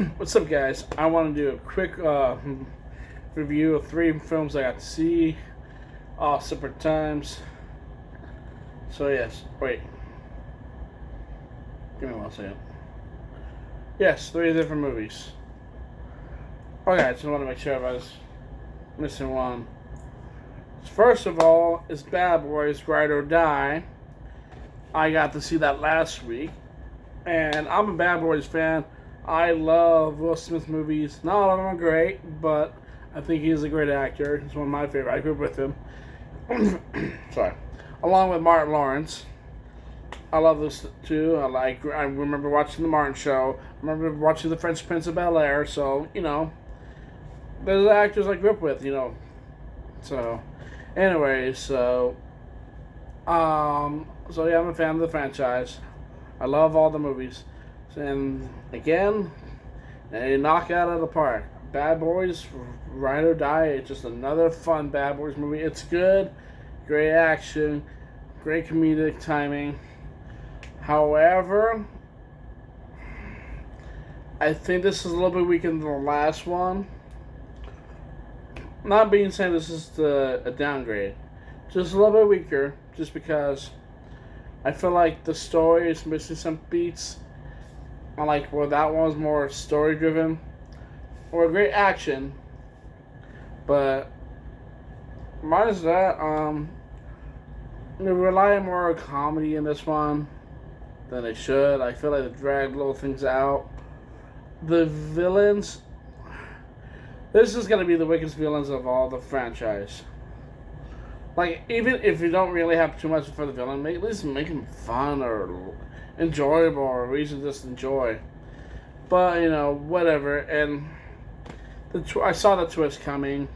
What's up, guys? I want to do a quick review of 3 films I got to see, all separate times. So, yes, wait. Give me 1 second. Yes, 3 different movies. Okay, I just want to make sure I was missing one. First of all, is Bad Boys Ride or Die. I got to see that last week, and I'm a Bad Boys fan. I love Will Smith movies. Not all of them are great, but I think he's a great actor. He's one of my favorite. I grew up with him. Sorry. Along with Martin Lawrence. I love those two. I remember watching The Martin Show. I remember watching The Fresh Prince of Bel-Air. So, there's actors I grew up with, So, anyways, so yeah, I'm a fan of the franchise. I love all the movies. And again, they knock out of the park. Bad Boys, Ride or Die. It's just another fun Bad Boys movie. It's good, great action, great comedic timing. However, I think this is a little bit weaker than the last one. Not being said this is a downgrade, just a little bit weaker, just because I feel like the story is missing some beats. I like where that one was more story driven, or great action, but minus that, they rely more on comedy in this one than they should. I feel like they drag little things out. The villains, this is gonna be the weakest villains of all the franchise. Like, even if you don't really have too much for the villain, at least make him fun or enjoyable or a reason to just enjoy. But, whatever. And I saw the twist coming.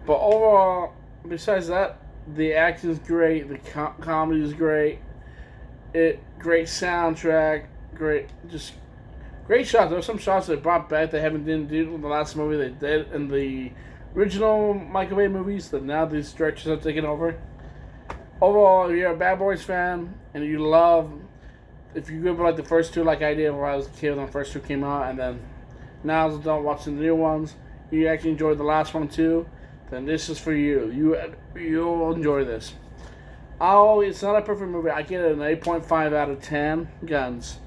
But overall, besides that, the acting is great. The comedy is great. Great soundtrack. Great shots. There were some shots they brought back they didn't do in the last movie they did in the original Michael Bay movies that now these directors have taken over. Overall, if you're a Bad Boys fan and you love, if you grew up like the first two like I did when I was a kid when the first two came out, and then now as an adult watching the new ones, you actually enjoyed the last one too, then this is for you. You'll enjoy this. It's not a perfect movie. I get it an 8.5 out of 10 guns.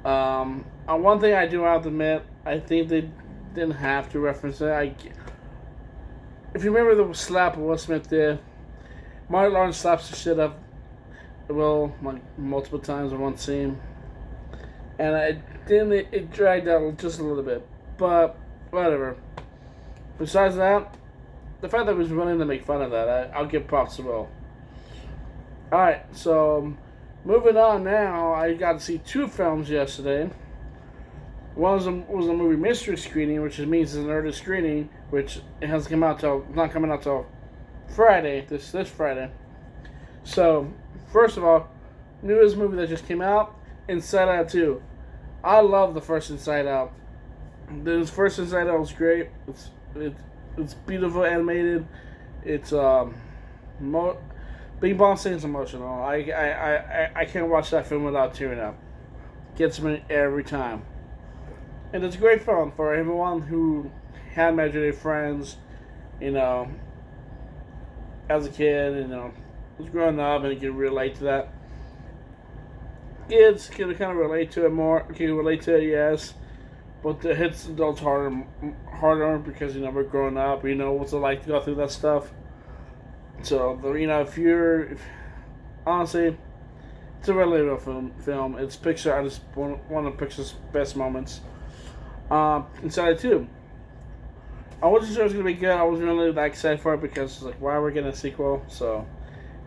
One thing I do have to admit, I think they didn't have to reference it. If you remember the slap Will Smith did, Martin Lawrence slaps the shit up Will like multiple times in one scene, and it dragged out just a little bit, but whatever. Besides that, the fact that he was willing to make fun of that, I'll give props to Will. Alright, so moving on now, I got to see 2 films yesterday. One was a movie mystery screening, which means it's an early screening, which it hasn't come out not coming out till Friday, this Friday. So, first of all, newest movie that just came out, Inside Out 2. I love the first Inside Out. This first Inside Out was great. It's beautiful animated. It's Bing Bong sings emotional. I can't watch that film without tearing up. Gets me every time. And it's a great film for everyone who had imaginary friends, as a kid, was growing up and can relate to that. Kids can kind of relate to it more. Can relate to it, yes, but it hits adults harder because we're growing up. We know what's it like to go through that stuff. So honestly, it's a relatable film. It's Pixar. It's one of Pixar's best moments. Inside Out 2. I wasn't sure it was gonna be good. I wasn't really that excited for it because why are we getting a sequel? So,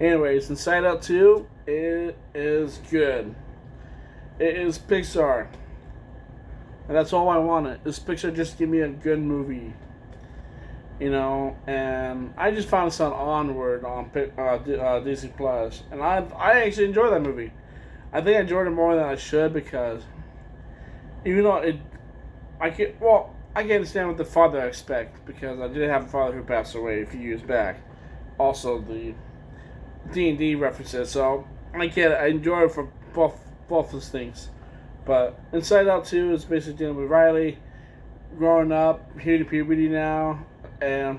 anyways, Inside Out 2, it is good. It is Pixar, and that's all I wanted. Is Pixar just give me a good movie, And I just found this on Onward on Disney Plus, and I actually enjoyed that movie. I think I enjoyed it more than I should because even though I can understand what the father expect because I did have a father who passed away a few years back. Also, the D&D references, so I get it. I enjoy it for both those things. But Inside Out 2 is basically dealing with Riley growing up, hitting puberty now, and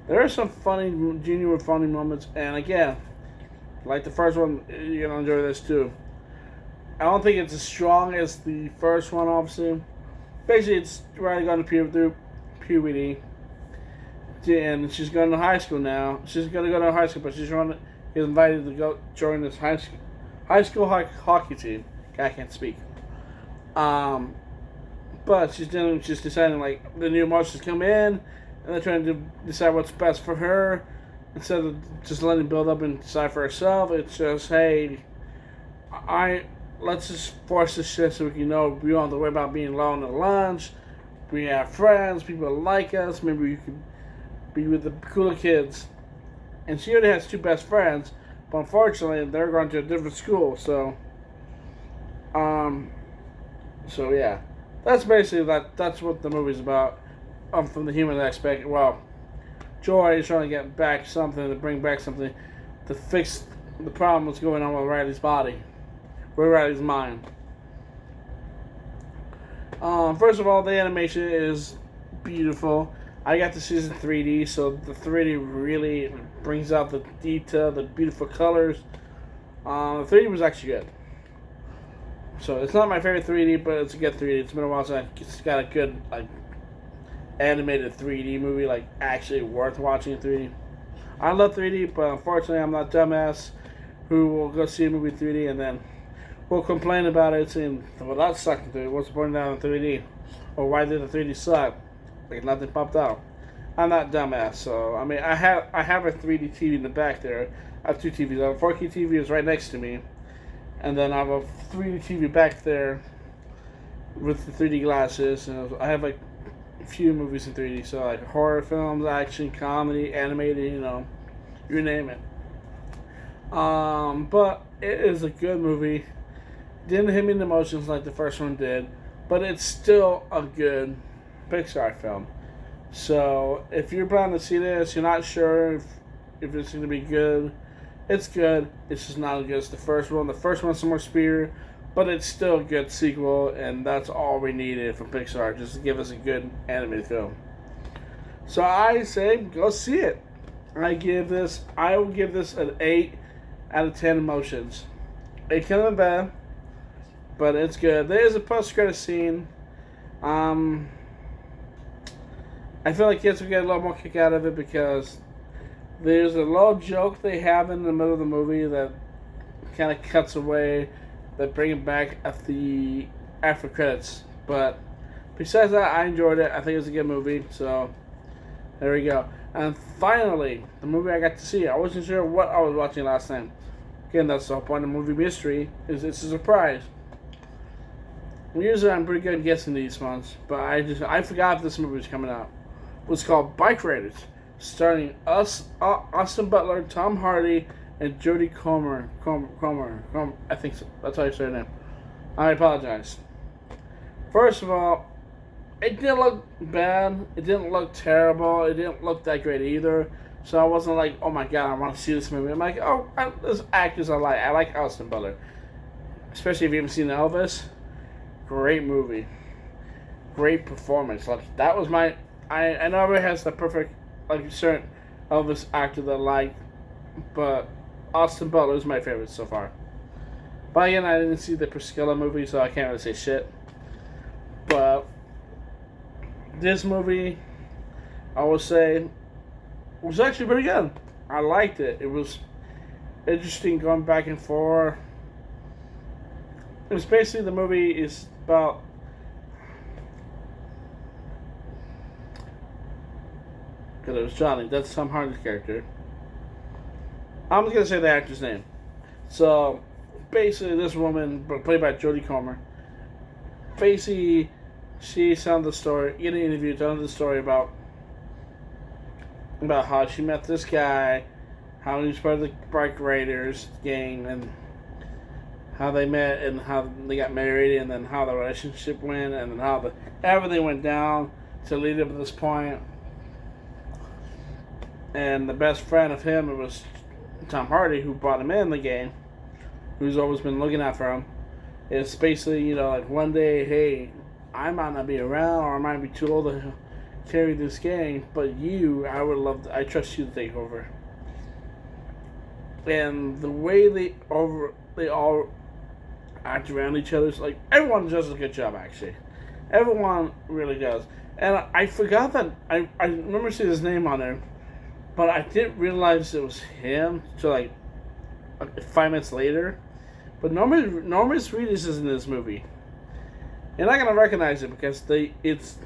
there are some funny, genuine funny moments. And again, like the first one, you're gonna enjoy this too. I don't think it's as strong as the first one, obviously. Basically, it's Riley going through puberty, and she's going to high school now. She's gonna go to high school, but she's invited to go join this high school hockey team. I can't speak. But she's deciding like the new emotions come in, and they're trying to decide what's best for her instead of just letting it build up and decide for herself. It's just, hey, let's just force this shit so we can know we don't have to worry about being alone at lunch. We have friends, people like us. Maybe you can be with the cooler kids. And she already has two best friends, but unfortunately they're going to a different school. So yeah, that's basically that's what the movie's about. From the human aspect, well, Joy is trying to get back something, to bring back something, to fix the problem that's going on with Riley's body, with Riley's mind. First of all, the animation is beautiful. I got to see this in 3D, so the 3D really brings out the detail, the beautiful colors. The 3D was actually good. So it's not my favorite 3D, but it's a good 3D. It's been a while since it's got a good animated 3D movie, actually worth watching in 3D. I love 3D, but unfortunately I'm not a dumbass who will go see a movie in 3D and then will complain about it saying, well, that sucked in 3D. What's the point of that in 3D? Or why did the 3D suck? Nothing popped out. I'm not dumbass, so I mean I have a 3D TV in the back there. I have two TVs. I have a 4K TV is right next to me, and then I have a 3D TV back there with the 3D glasses. And I have a few movies in 3D, so horror films, action, comedy, animated, you name it. But it is a good movie. Didn't hit me in the emotions like the first one did, but it's still a good Pixar film. So if you're planning to see this, you're not sure if it's going to be good. It's good. It's just not as good as the first one. The first one's some more spear, but it's still a good sequel, and that's all we needed from Pixar, just to give us a good animated film. So I say go see it. I will give this an 8 out of 10 emotions. It could have been bad, but it's good. There is a post-credit scene. I feel like kids will get a lot more kick out of it because there's a little joke they have in the middle of the movie that kind of cuts away, that bring it back at the after credits. But besides that, I enjoyed it. I think it was a good movie. So there we go. And finally, the movie I got to see. I wasn't sure what I was watching last time. Again, that's the whole point of movie mystery. Is it's a surprise. Usually I'm pretty good at guessing these ones, but I forgot this movie was coming out. It was called Bike Raiders, starring Austin Butler, Tom Hardy, and Jodie Comer. I think so. That's how you say her name. I apologize. First of all, it didn't look bad. It didn't look terrible. It didn't look that great either. So I wasn't like, oh my god, I want to see this movie. I'm like, there's actors I like. I like Austin Butler, especially if you haven't seen Elvis. Great movie. Great performance. That was my. I know everybody has the perfect, certain Elvis actor that I like, but Austin Butler is my favorite so far. But again, I didn't see the Priscilla movie, so I can't really say shit. But this movie, I would say, was actually pretty good. I liked it. It was interesting going back and forth. It was basically, the movie is about because it was Johnny. That's Tom Hardy's character. I'm just gonna say the actor's name. So basically, this woman, played by Jodie Comer, basically she's telling the story in an interview, telling the story about how she met this guy, how he was part of the Bike Raiders gang, and how they met, and how they got married, and then how the relationship went, and then how everything went down to lead up to this point. And the best friend of him, it was Tom Hardy, who brought him in the game, who's always been looking out for him. It's basically, like one day, hey, I might not be around or I might be too old to carry this gang, but I trust you to take over. And the way they all act around each other, is like everyone does a good job actually. Everyone really does. And I forgot that I remember seeing his name on there, but I didn't realize it was him until like 5 minutes later. But Norman Reedus is in this movie. You're not gonna recognize it because it's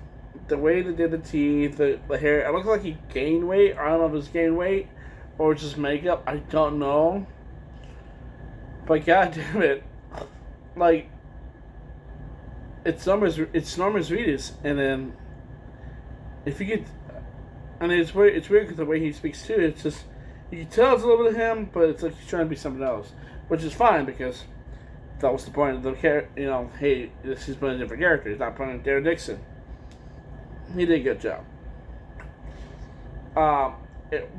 the way they did the teeth, the hair. It looks like he gained weight. I don't know if it's gained weight or just makeup. I don't know. But god damn it, like it's Norman Reedus, and then if you get, and it's weird because the way he speaks too. It's just you can tell it's a little bit of him, but it's like he's trying to be something else, which is fine because that was the point of the character. Hey, he's playing a different character. He's not playing Darren Dixon. He did a good job.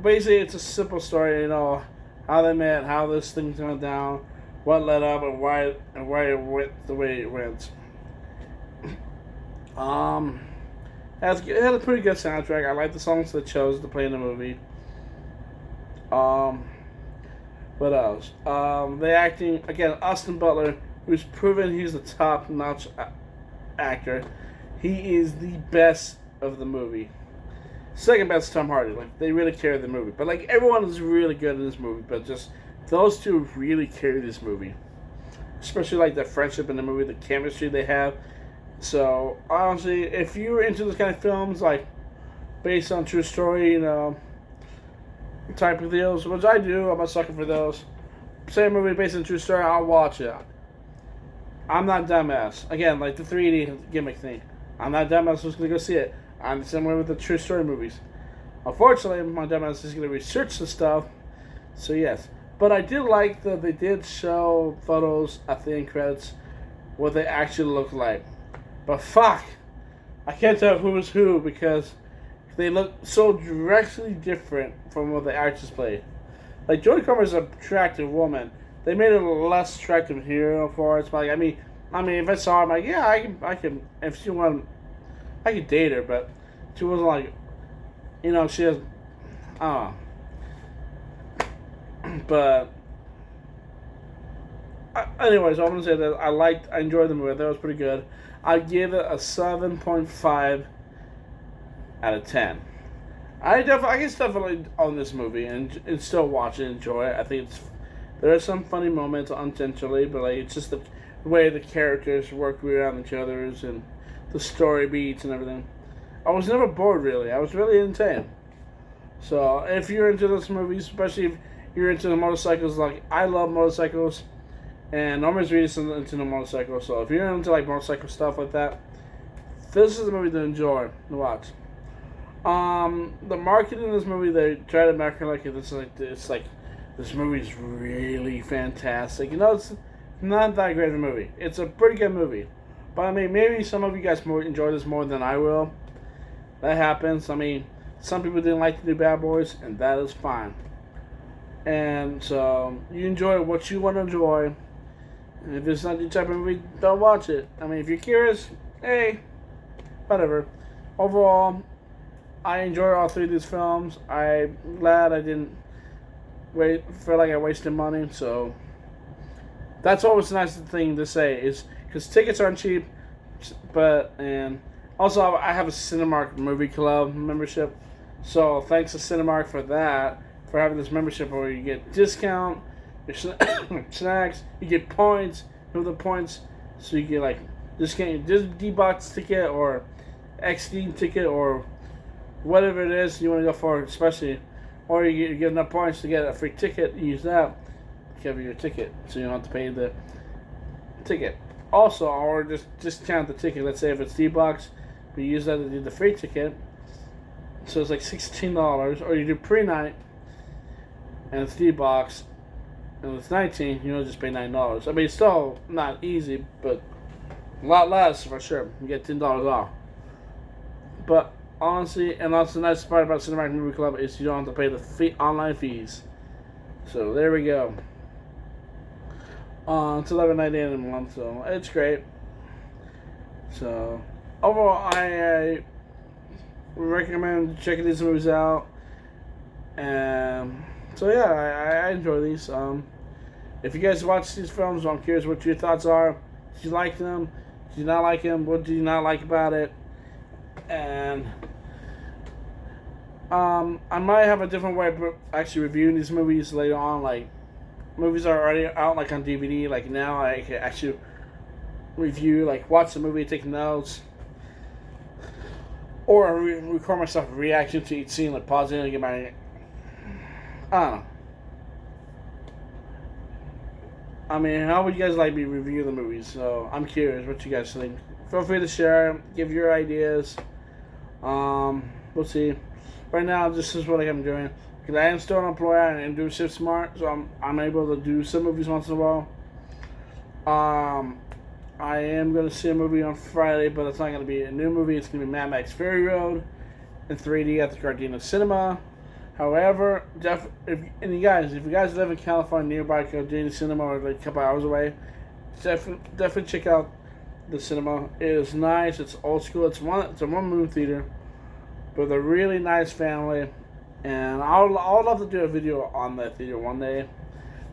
Basically, it's a simple story. How they met, how this thing's went down, what led up, and why it went the way it went. It had a pretty good soundtrack. I like the songs they chose to play in the movie. What else? The acting, again, Austin Butler, who's proven he's a top-notch actor. He is the best of the movie. Second best, Tom Hardy. Like, they really carry the movie. But, like, everyone is really good in this movie. But just, those two really carry this movie. Especially, like, the friendship in the movie, the chemistry they have. So, honestly, if you're into this kind of films, like, based on true story, type of deals, which I do, I'm a sucker for those. Same movie based on true story, I'll watch it. I'm not dumbass. Again, like the 3D gimmick thing. I'm not dumbass who's going to go see it. I'm the same way with the true story movies. Unfortunately, my dumbass is going to research the stuff. So, yes. But I did like that they did show photos at the end credits what they actually look like. But fuck, I can't tell who was who because they look so directly different from what the actors play. Like, Jodie Comer is an attractive woman. They made her less attractive here for us. But, I mean, if I saw her, I'm like, yeah, I can. If she wanted, I could date her, but she wasn't like, she has, I don't know. But, anyways, I'm gonna say that I enjoyed the movie. That was pretty good. I give it a 7.5 out of 10. I can definitely own this movie and still watch it and enjoy it. I think there are some funny moments unintentionally, but like it's just the way the characters work around each other's and the story beats and everything. I was never bored really. I was really entertained. So if you're into this movie, especially if you're into the motorcycles, like I love motorcycles, and Norman Reedus is into the motorcycles. So if you're into like motorcycle stuff like that, this is a movie to enjoy to watch. The marketing in this movie, they try to market like it's like this movie's really fantastic. It's not that great of a movie. It's a pretty good movie, but I mean, maybe some of you guys enjoy this more than I will. That happens. I mean, some people didn't like the new Bad Boys, and that is fine. And so you enjoy what you want to enjoy. And if it's not your type of movie, don't watch it. I mean, if you're curious, hey, whatever. Overall, I enjoy all three of these films. I'm glad I didn't feel like I wasted money. So that's always a nice thing to say, is because tickets aren't cheap. And also I have a Cinemark Movie Club membership. So thanks to Cinemark for that, for having this membership where you get discount, your snacks, you get points. With the points, so you get like discount D-Box ticket or XD ticket or whatever it is you want to go for, especially, or you get enough points to get a free ticket. You use that to cover your ticket, so you don't have to pay the ticket. Also, or just discount the ticket. Let's say if it's D-Box, we use that to do the free ticket, so it's like $16. Or you do pre-night, and it's D-Box, and it's $19. Just pay $9. I mean, it's still not easy, but a lot less for sure. You get $10 off. But honestly, and that's the nice part about Cinemark Movie Club is you don't have to pay the online fees. So there we go. It's $11.98 a month, so it's great. So overall, I recommend checking these movies out. And so yeah, I enjoy these. If you guys watch these films, I'm curious what your thoughts are. Did you like them? Did you not like them? What did you not like about it? And I might have a different way of actually reviewing these movies later on. Like movies are already out, like on DVD. Like now, I can actually review, like watch the movie, take notes, or record myself reaction to each scene, like pausing and get my. I don't know. I mean, how would you guys like me to review the movies? So I'm curious what you guys think. Feel free to share, give your ideas. We'll see. Right now, this is what I am doing. Because I am still an employer and do Shift Smart, so I'm able to do some movies once in a while. I am going to see a movie on Friday, but it's not going to be a new movie. It's going to be Mad Max Fury Road in 3D at the Gardena Cinema. However, if you guys live in California nearby Gardena Cinema or like a couple hours away, definitely check out the cinema. It is nice. It's old school. It's a one-room theater with a really nice family, and I would love to do a video on that theater one day.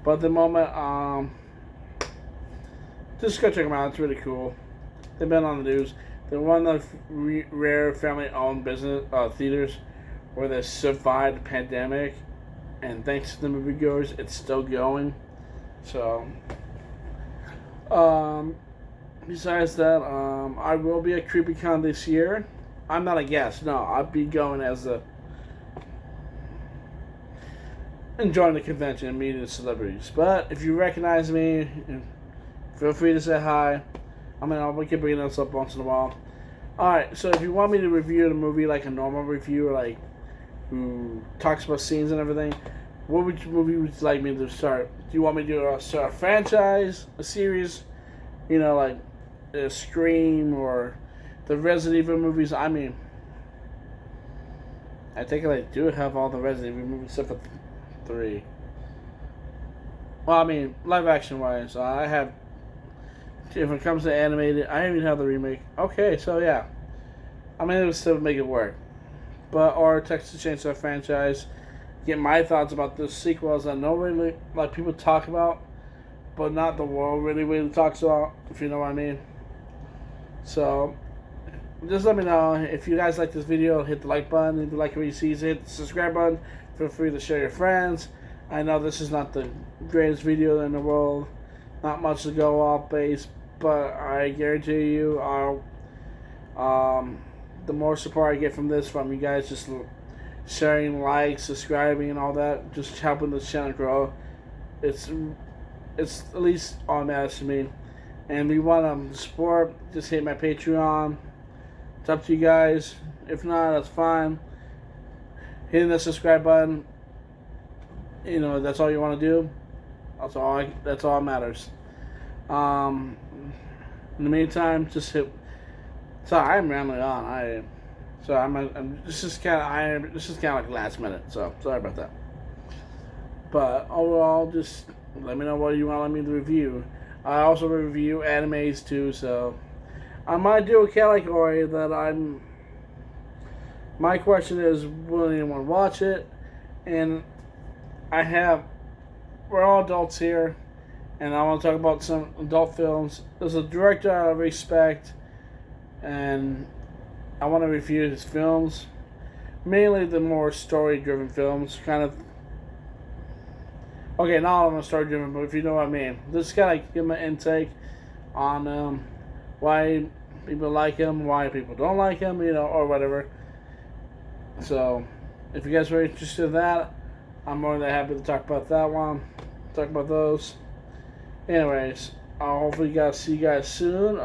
But at the moment, just go check them out. It's really cool. They've been on the news. They're one of the rare family-owned business theaters where they survived the pandemic, and thanks to the moviegoers, it's still going. So, besides that, I will be at CreepyCon this year. I'm not a guest. No, I'll be going as enjoying the convention and meeting the celebrities. But if you recognize me, feel free to say hi. I mean, we can bring this up once in a while. Alright, so if you want me to review the movie like a normal reviewer, like who talks about scenes and everything, what movie would you like me to start? Do you want me to start a franchise, a series, like Scream or the Resident Evil movies? I mean, I think I do have all the Resident Evil movies except for 3. Well, I mean, live action wise, I have. If it comes to animated, I even have the remake. Okay, so yeah, I mean, it would still make it work. But or Texas Chainsaw franchise, get my thoughts about the sequels that no really like people talk about, but not the world really talks about. If you know what I mean. So, just let me know if you guys like this video. Hit the like button. If you like what you see, hit the subscribe button. Feel free to share your friends. I know this is not the greatest video in the world, not much to go off base, but I guarantee you, the more support I get from you guys, just sharing, likes, subscribing, and all that, just helping the channel grow, it's at least all that matters to me. And if you want to support, just hit my Patreon. It's up to you guys. If not, that's fine. Hitting the subscribe button, that's all you want to do. That's all that matters. In the meantime, just hit. Sorry, I'm rambling on. This is kind of like last minute. So sorry about that. But overall, just let me know what you want me to review. I also review animes too, so I might do a category that I'm. My question is, will anyone watch it? And we're all adults here, and I want to talk about some adult films. There's a director I respect, and I want to review his films. Mainly the more story-driven films, kind of. Okay, not all of them are story-driven, but if you know what I mean. Just kind of give my intake on why people like him, why people don't like him, or whatever. So, if you guys are interested in that, I'm more than happy to talk about that one. Talk about those. Anyways, I'll hopefully see you guys soon.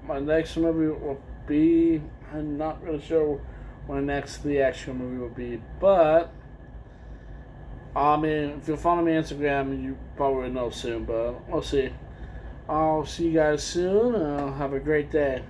My next movie will be, I'm not really sure when the actual movie will be, but I mean, if you follow me on Instagram, you probably know soon, but we'll see. I'll see you guys soon. Have a great day.